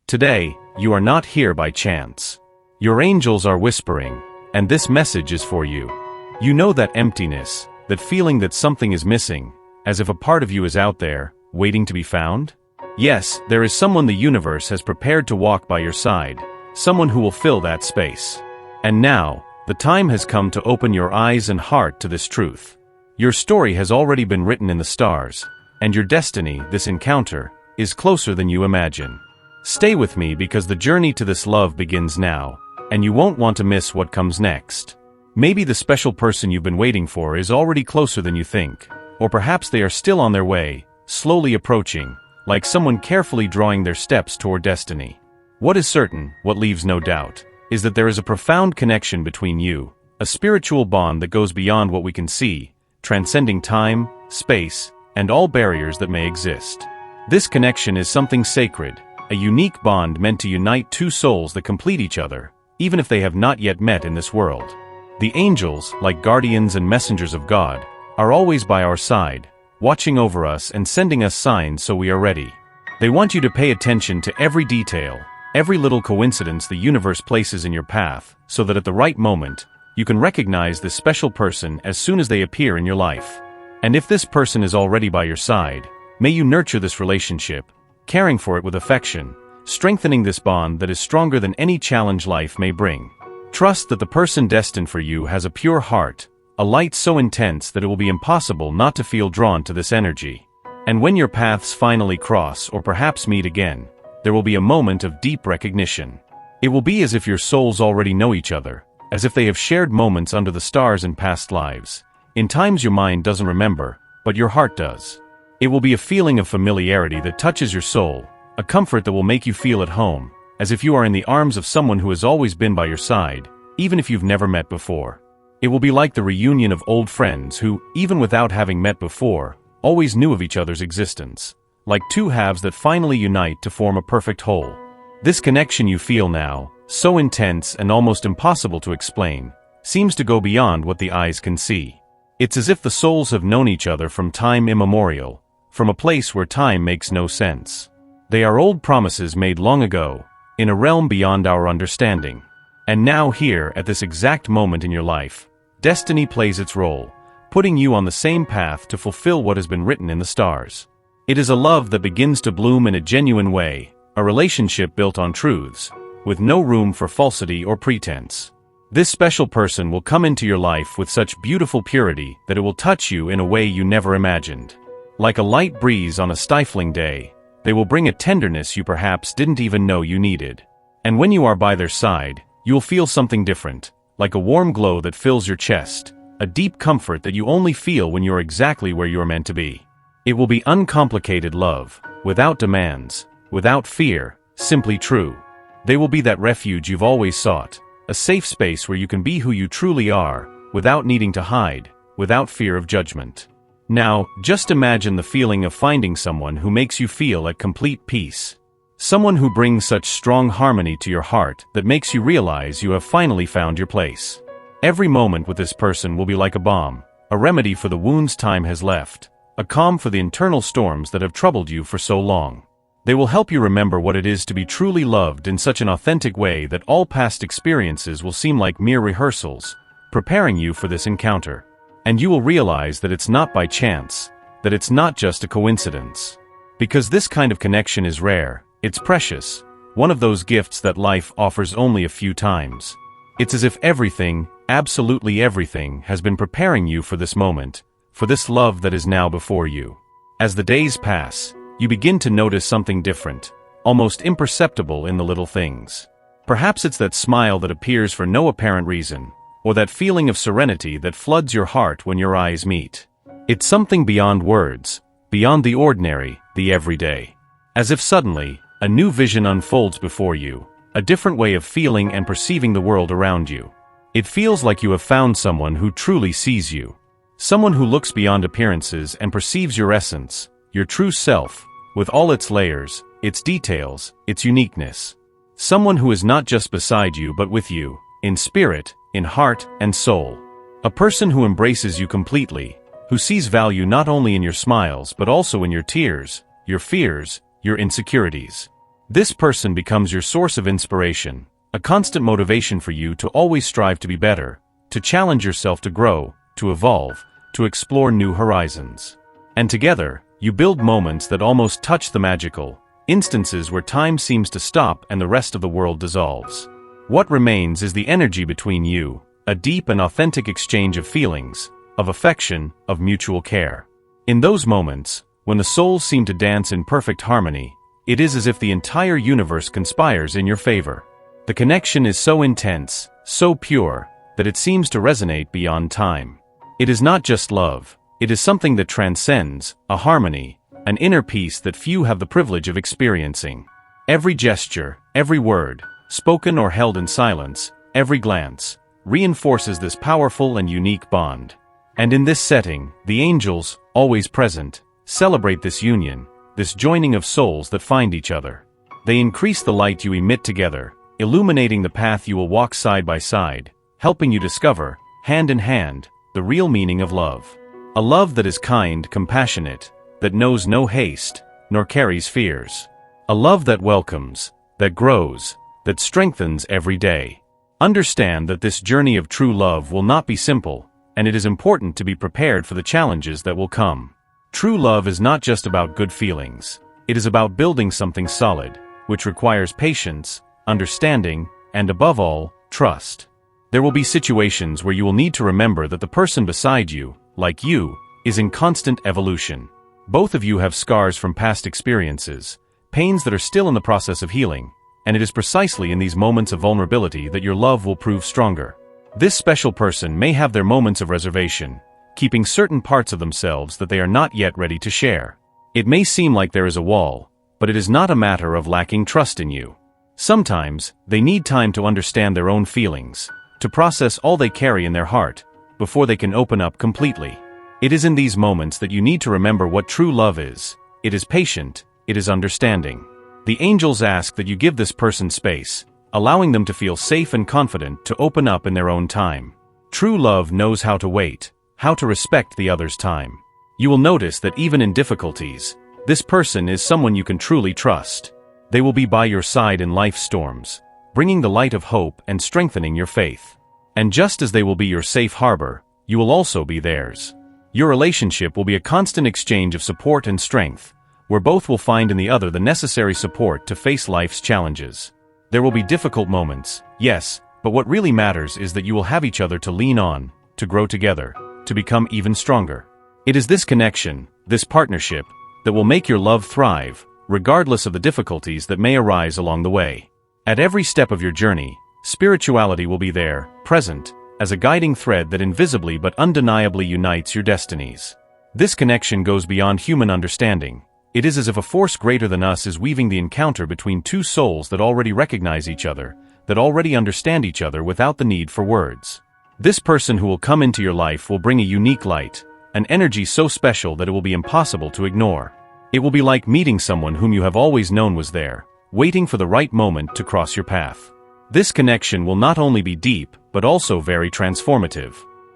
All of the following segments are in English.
Today, you are not here by chance. Your angels are whispering, and this message is for you. You know that emptiness, that feeling that something is missing, as if a part of you is out there, waiting to be found? Yes, there is someone the universe has prepared to walk by your side, someone who will fill that space. And now, the time has come to open your eyes and heart to this truth. Your story has already been written in the stars, and your destiny, this encounter, is closer than you imagine. Stay with me because the journey to this love begins now, and you won't want to miss what comes next. Maybe the special person you've been waiting for is already closer than you think, or perhaps they are still on their way, slowly approaching, like someone carefully drawing their steps toward destiny. What is certain, what leaves no doubt, is that there is a profound connection between you, a spiritual bond that goes beyond what we can see, transcending time, space, and all barriers that may exist. This connection is something sacred, a unique bond meant to unite two souls that complete each other, even if they have not yet met in this world. The angels, like guardians and messengers of God, are always by our side, watching over us and sending us signs so we are ready. They want you to pay attention to every detail, every little coincidence the universe places in your path, so that at the right moment, you can recognize this special person as soon as they appear in your life. And if this person is already by your side, may you nurture this relationship, caring for it with affection, strengthening this bond that is stronger than any challenge life may bring. Trust that the person destined for you has a pure heart, a light so intense that it will be impossible not to feel drawn to this energy. And when your paths finally cross or perhaps meet again, there will be a moment of deep recognition. It will be as if your souls already know each other, as if they have shared moments under the stars in past lives, in times your mind doesn't remember, but your heart does. It will be a feeling of familiarity that touches your soul, a comfort that will make you feel at home, as if you are in the arms of someone who has always been by your side, even if you've never met before. It will be like the reunion of old friends who, even without having met before, always knew of each other's existence, like two halves that finally unite to form a perfect whole. This connection you feel now, so intense and almost impossible to explain, seems to go beyond what the eyes can see. It's as if the souls have known each other from time immemorial, from a place where time makes no sense. They are old promises made long ago, in a realm beyond our understanding. And now here, at this exact moment in your life, destiny plays its role, putting you on the same path to fulfill what has been written in the stars. It is a love that begins to bloom in a genuine way, a relationship built on truths, with no room for falsity or pretense. This special person will come into your life with such beautiful purity that it will touch you in a way you never imagined. Like a light breeze on a stifling day, they will bring a tenderness you perhaps didn't even know you needed. And when you are by their side, you'll feel something different, like a warm glow that fills your chest, a deep comfort that you only feel when you're exactly where you're meant to be. It will be uncomplicated love, without demands, without fear, simply true. They will be that refuge you've always sought, a safe space where you can be who you truly are, without needing to hide, without fear of judgment. Now, just imagine the feeling of finding someone who makes you feel at complete peace. Someone who brings such strong harmony to your heart that makes you realize you have finally found your place. Every moment with this person will be like a balm, a remedy for the wounds time has left, a calm for the internal storms that have troubled you for so long. They will help you remember what it is to be truly loved in such an authentic way that all past experiences will seem like mere rehearsals, preparing you for this encounter. And you will realize that it's not by chance, that it's not just a coincidence. Because this kind of connection is rare, it's precious, one of those gifts that life offers only a few times. It's as if everything, absolutely everything, has been preparing you for this moment, for this love that is now before you. As the days pass, you begin to notice something different, almost imperceptible in the little things. Perhaps it's that smile that appears for no apparent reason, or that feeling of serenity that floods your heart when your eyes meet. It's something beyond words, beyond the ordinary, the everyday. As if suddenly, a new vision unfolds before you, a different way of feeling and perceiving the world around you. It feels like you have found someone who truly sees you. Someone who looks beyond appearances and perceives your essence, your true self, with all its layers, its details, its uniqueness. Someone who is not just beside you but with you, in spirit, in heart and soul. A person who embraces you completely, who sees value not only in your smiles but also in your tears, your fears, your insecurities. This person becomes your source of inspiration, a constant motivation for you to always strive to be better, to challenge yourself to grow, to evolve, to explore new horizons. And together, you build moments that almost touch the magical, instances where time seems to stop and the rest of the world dissolves. What remains is the energy between you, a deep and authentic exchange of feelings, of affection, of mutual care. In those moments, when the souls seem to dance in perfect harmony, it is as if the entire universe conspires in your favor. The connection is so intense, so pure, that it seems to resonate beyond time. It is not just love, it is something that transcends, a harmony, an inner peace that few have the privilege of experiencing. Every gesture, every word, spoken or held in silence, every glance, reinforces this powerful and unique bond. And in this setting, the angels, always present, celebrate this union, this joining of souls that find each other. They increase the light you emit together, illuminating the path you will walk side by side, helping you discover, hand in hand, the real meaning of love. A love that is kind, compassionate, that knows no haste, nor carries fears. A love that welcomes, that grows, that strengthens every day. Understand that this journey of true love will not be simple, and it is important to be prepared for the challenges that will come. True love is not just about good feelings. It is about building something solid, which requires patience, understanding, and above all, trust. There will be situations where you will need to remember that the person beside you, like you, is in constant evolution. Both of you have scars from past experiences, pains that are still in the process of healing, and it is precisely in these moments of vulnerability that your love will prove stronger. This special person may have their moments of reservation, keeping certain parts of themselves that they are not yet ready to share. It may seem like there is a wall, but it is not a matter of lacking trust in you. Sometimes, they need time to understand their own feelings, to process all they carry in their heart, before they can open up completely. It is in these moments that you need to remember what true love is. It is patient, it is understanding. The angels ask that you give this person space, allowing them to feel safe and confident to open up in their own time. True love knows how to wait, how to respect the other's time. You will notice that even in difficulties, this person is someone you can truly trust. They will be by your side in life's storms, bringing the light of hope and strengthening your faith. And just as they will be your safe harbor, you will also be theirs. Your relationship will be a constant exchange of support and strength, where both will find in the other the necessary support to face life's challenges. There will be difficult moments, yes, but what really matters is that you will have each other to lean on, to grow together, to become even stronger. It is this connection, this partnership, that will make your love thrive, regardless of the difficulties that may arise along the way. At every step of your journey, spirituality will be there, present, as a guiding thread that invisibly but undeniably unites your destinies. This connection goes beyond human understanding. It is as if a force greater than us is weaving the encounter between two souls that already recognize each other, that already understand each other without the need for words. This person who will come into your life will bring a unique light, an energy so special that it will be impossible to ignore. It will be like meeting someone whom you have always known was there, waiting for the right moment to cross your path. This connection will not only be deep, but also very transformative.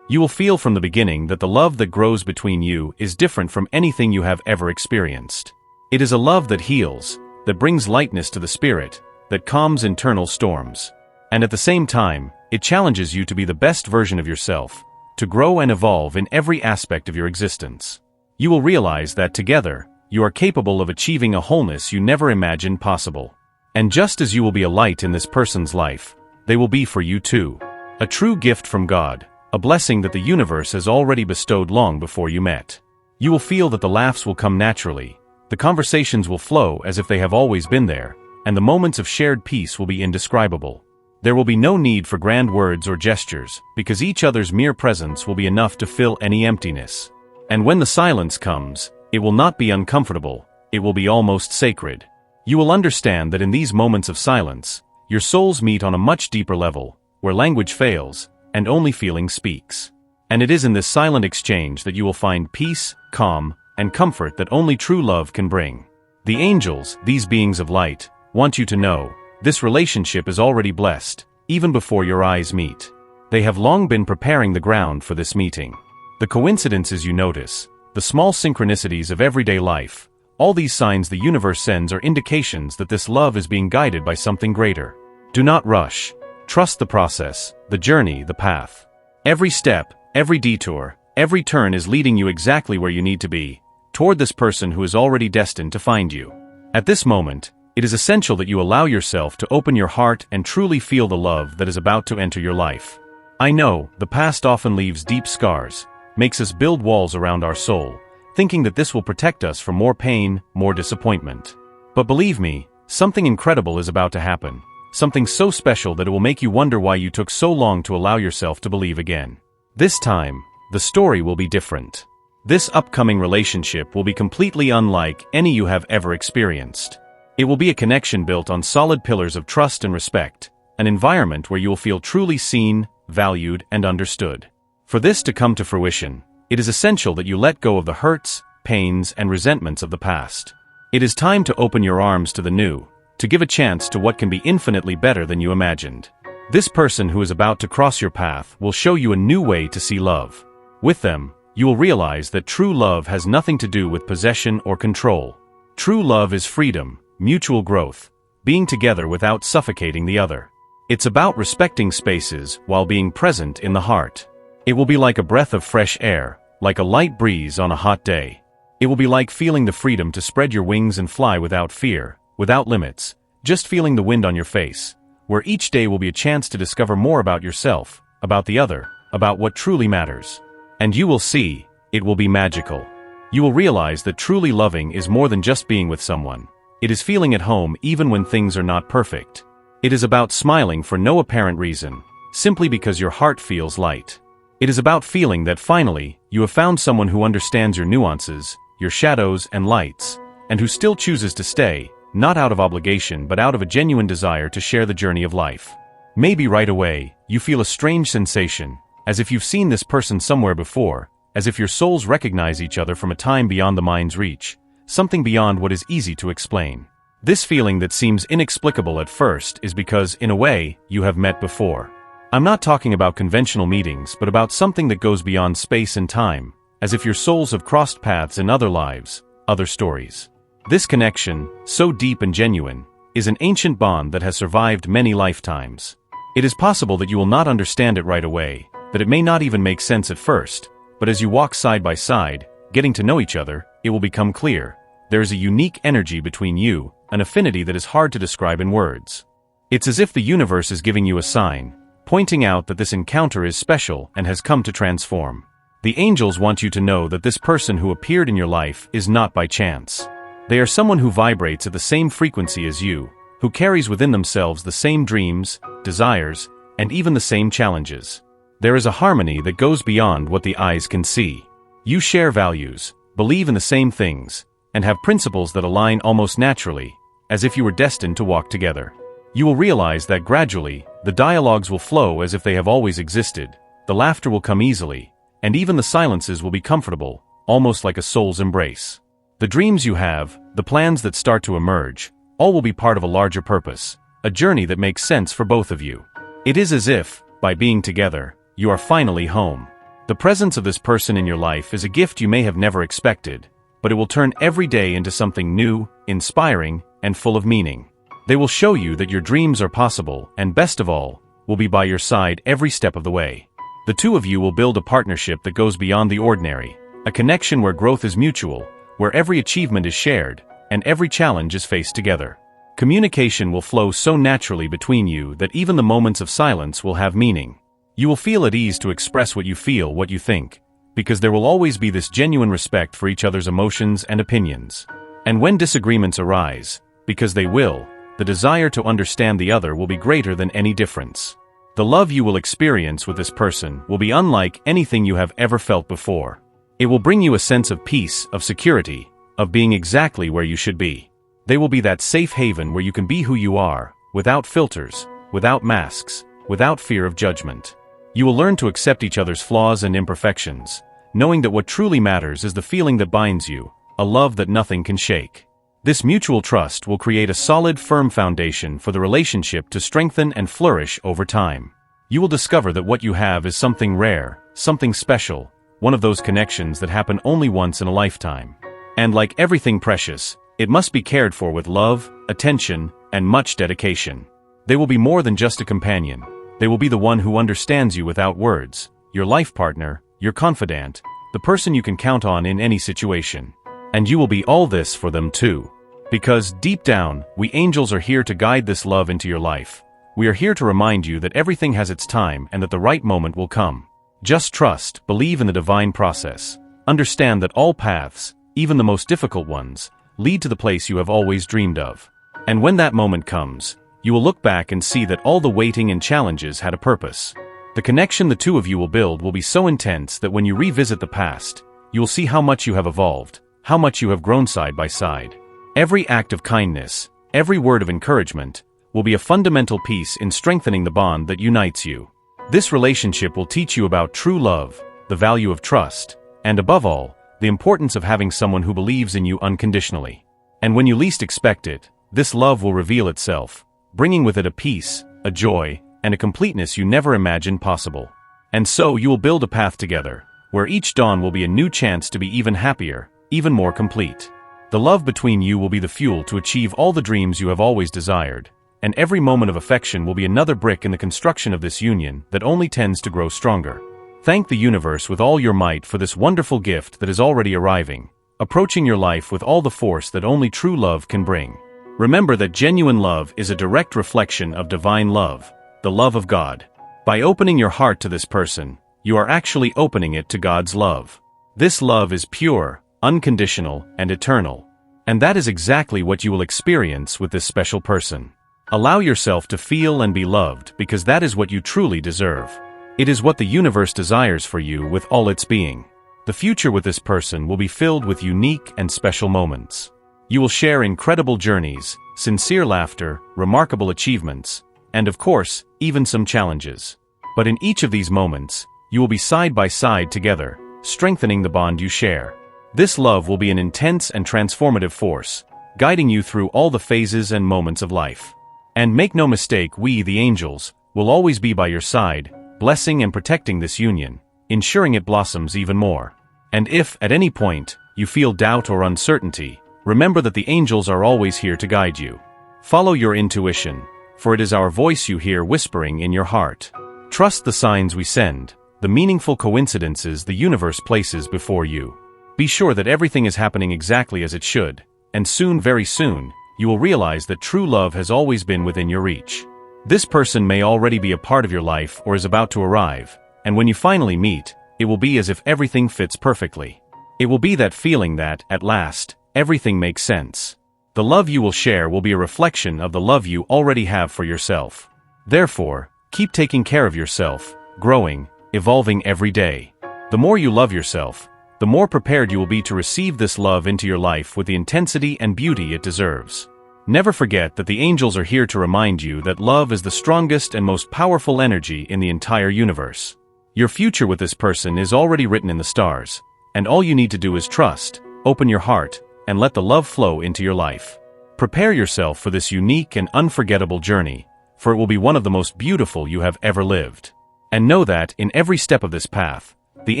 You will feel from the beginning that the love that grows between you is different from anything you have ever experienced. It is a love that heals, that brings lightness to the spirit, that calms internal storms. And at the same time, it challenges you to be the best version of yourself, to grow and evolve in every aspect of your existence. You will realize that together, you are capable of achieving a wholeness you never imagined possible. And just as you will be a light in this person's life, they will be for you too. A true gift from God, a blessing that the universe has already bestowed long before you met. You will feel that the laughs will come naturally, the conversations will flow as if they have always been there, and the moments of shared peace will be indescribable. There will be no need for grand words or gestures, because each other's mere presence will be enough to fill any emptiness. And when the silence comes, it will not be uncomfortable, it will be almost sacred. You will understand that in these moments of silence, your souls meet on a much deeper level, where language fails, and only feeling speaks. And it is in this silent exchange that you will find peace, calm, and comfort that only true love can bring. The angels, these beings of light, want you to know, this relationship is already blessed, even before your eyes meet. They have long been preparing the ground for this meeting. The coincidences you notice, the small synchronicities of everyday life, All these signs the universe sends are indications that this love is being guided by something greater. Do not rush. Trust the process, the journey, the path. Every step, every detour, every turn is leading you exactly where you need to be, toward this person who is already destined to find you. At this moment, it is essential that you allow yourself to open your heart and truly feel the love that is about to enter your life. I know, the past often leaves deep scars, makes us build walls around our soul, thinking that this will protect us from more pain, more disappointment. But believe me, something incredible is about to happen, something so special that it will make you wonder why you took so long to allow yourself to believe again. This time, the story will be different. This upcoming relationship will be completely unlike any you have ever experienced. It will be a connection built on solid pillars of trust and respect, an environment where you will feel truly seen, valued, and understood. For this to come to fruition, it is essential that you let go of the hurts, pains, and resentments of the past. It is time to open your arms to the new, to give a chance to what can be infinitely better than you imagined. This person who is about to cross your path will show you a new way to see love. With them, you will realize that true love has nothing to do with possession or control. True love is freedom, mutual growth, being together without suffocating the other. It's about respecting spaces while being present in the heart. It will be like a breath of fresh air, like a light breeze on a hot day. It will be like feeling the freedom to spread your wings and fly without fear, without limits, just feeling the wind on your face, where each day will be a chance to discover more about yourself, about the other, about what truly matters. And you will see, it will be magical. You will realize that truly loving is more than just being with someone. It is feeling at home even when things are not perfect. It is about smiling for no apparent reason, simply because your heart feels light. It is about feeling that finally, you have found someone who understands your nuances, your shadows and lights, and who still chooses to stay, not out of obligation but out of a genuine desire to share the journey of life. Maybe right away, you feel a strange sensation, as if you've seen this person somewhere before, as if your souls recognize each other from a time beyond the mind's reach, something beyond what is easy to explain. This feeling that seems inexplicable at first is because, in a way, you have met before. I'm not talking about conventional meetings but about something that goes beyond space and time, as if your souls have crossed paths in other lives, other stories. This connection, so deep and genuine, is an ancient bond that has survived many lifetimes. It is possible that you will not understand it right away, that it may not even make sense at first, but as you walk side by side, getting to know each other, it will become clear. There is a unique energy between you, an affinity that is hard to describe in words. It's as if the universe is giving you a sign, pointing out that this encounter is special and has come to transform. The angels want you to know that this person who appeared in your life is not by chance. They are someone who vibrates at the same frequency as you, who carries within themselves the same dreams, desires, and even the same challenges. There is a harmony that goes beyond what the eyes can see. You share values, believe in the same things, and have principles that align almost naturally, as if you were destined to walk together. You will realize that gradually, the dialogues will flow as if they have always existed, the laughter will come easily, and even the silences will be comfortable, almost like a soul's embrace. The dreams you have, the plans that start to emerge, all will be part of a larger purpose, a journey that makes sense for both of you. It is as if, by being together, you are finally home. The presence of this person in your life is a gift you may have never expected, but it will turn every day into something new, inspiring, and full of meaning. They will show you that your dreams are possible and, best of all, will be by your side every step of the way. The two of you will build a partnership that goes beyond the ordinary, a connection where growth is mutual, where every achievement is shared, and every challenge is faced together. Communication will flow so naturally between you that even the moments of silence will have meaning. You will feel at ease to express what you feel, what you think, because there will always be this genuine respect for each other's emotions and opinions. And when disagreements arise, because they will, the desire to understand the other will be greater than any difference. The love you will experience with this person will be unlike anything you have ever felt before. It will bring you a sense of peace, of security, of being exactly where you should be. They will be that safe haven where you can be who you are, without filters, without masks, without fear of judgment. You will learn to accept each other's flaws and imperfections, knowing that what truly matters is the feeling that binds you, a love that nothing can shake. This mutual trust will create a solid, firm foundation for the relationship to strengthen and flourish over time. You will discover that what you have is something rare, something special, one of those connections that happen only once in a lifetime. And like everything precious, it must be cared for with love, attention, and much dedication. They will be more than just a companion. They will be the one who understands you without words, your life partner, your confidant, the person you can count on in any situation. And you will be all this for them too. Because deep down, we angels are here to guide this love into your life. We are here to remind you that everything has its time and that the right moment will come. Just trust, believe in the divine process. Understand that all paths, even the most difficult ones, lead to the place you have always dreamed of. And when that moment comes, you will look back and see that all the waiting and challenges had a purpose. The connection the two of you will build will be so intense that when you revisit the past, you will see how much you have evolved, how much you have grown side by side. Every act of kindness, every word of encouragement, will be a fundamental piece in strengthening the bond that unites you. This relationship will teach you about true love, the value of trust, and above all, the importance of having someone who believes in you unconditionally. And when you least expect it, this love will reveal itself, bringing with it a peace, a joy, and a completeness you never imagined possible. And so you will build a path together, where each dawn will be a new chance to be even happier, even more complete. The love between you will be the fuel to achieve all the dreams you have always desired, and every moment of affection will be another brick in the construction of this union that only tends to grow stronger. Thank the universe with all your might for this wonderful gift that is already arriving, approaching your life with all the force that only true love can bring. Remember that genuine love is a direct reflection of divine love, the love of God. By opening your heart to this person, you are actually opening it to God's love. This love is pure, unconditional, and eternal. And that is exactly what you will experience with this special person. Allow yourself to feel and be loved because that is what you truly deserve. It is what the universe desires for you with all its being. The future with this person will be filled with unique and special moments. You will share incredible journeys, sincere laughter, remarkable achievements, and of course, even some challenges. But in each of these moments, you will be side by side together, strengthening the bond you share. This love will be an intense and transformative force, guiding you through all the phases and moments of life. And make no mistake, we, the angels, will always be by your side, blessing and protecting this union, ensuring it blossoms even more. And if, at any point, you feel doubt or uncertainty, remember that the angels are always here to guide you. Follow your intuition, for it is our voice you hear whispering in your heart. Trust the signs we send, the meaningful coincidences the universe places before you. Be sure that everything is happening exactly as it should, and soon, very soon, you will realize that true love has always been within your reach. This person may already be a part of your life or is about to arrive, and when you finally meet, it will be as if everything fits perfectly. It will be that feeling that, at last, everything makes sense. The love you will share will be a reflection of the love you already have for yourself. Therefore, keep taking care of yourself, growing, evolving every day. The more you love yourself, the more prepared you will be to receive this love into your life with the intensity and beauty it deserves. Never forget that the angels are here to remind you that love is the strongest and most powerful energy in the entire universe. Your future with this person is already written in the stars, and all you need to do is trust, open your heart, and let the love flow into your life. Prepare yourself for this unique and unforgettable journey, for it will be one of the most beautiful you have ever lived. And know that, in every step of this path, the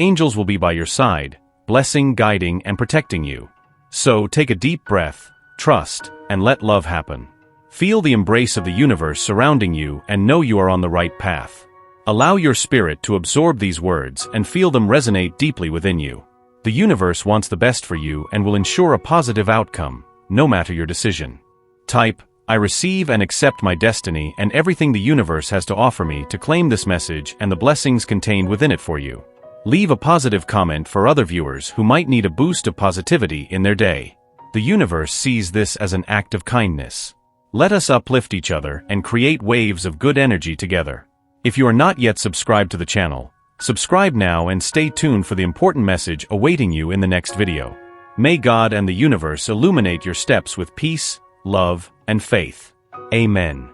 angels will be by your side, blessing, guiding, and protecting you. So take a deep breath, trust, and let love happen. Feel the embrace of the universe surrounding you and know you are on the right path. Allow your spirit to absorb these words and feel them resonate deeply within you. The universe wants the best for you and will ensure a positive outcome, no matter your decision. Type, "I receive and accept my destiny and everything the universe has to offer me" to claim this message and the blessings contained within it for you. Leave a positive comment for other viewers who might need a boost of positivity in their day. The universe sees this as an act of kindness. Let us uplift each other and create waves of good energy together. If you are not yet subscribed to the channel, subscribe now and stay tuned for the important message awaiting you in the next video. May God and the universe illuminate your steps with peace, love, and faith. Amen.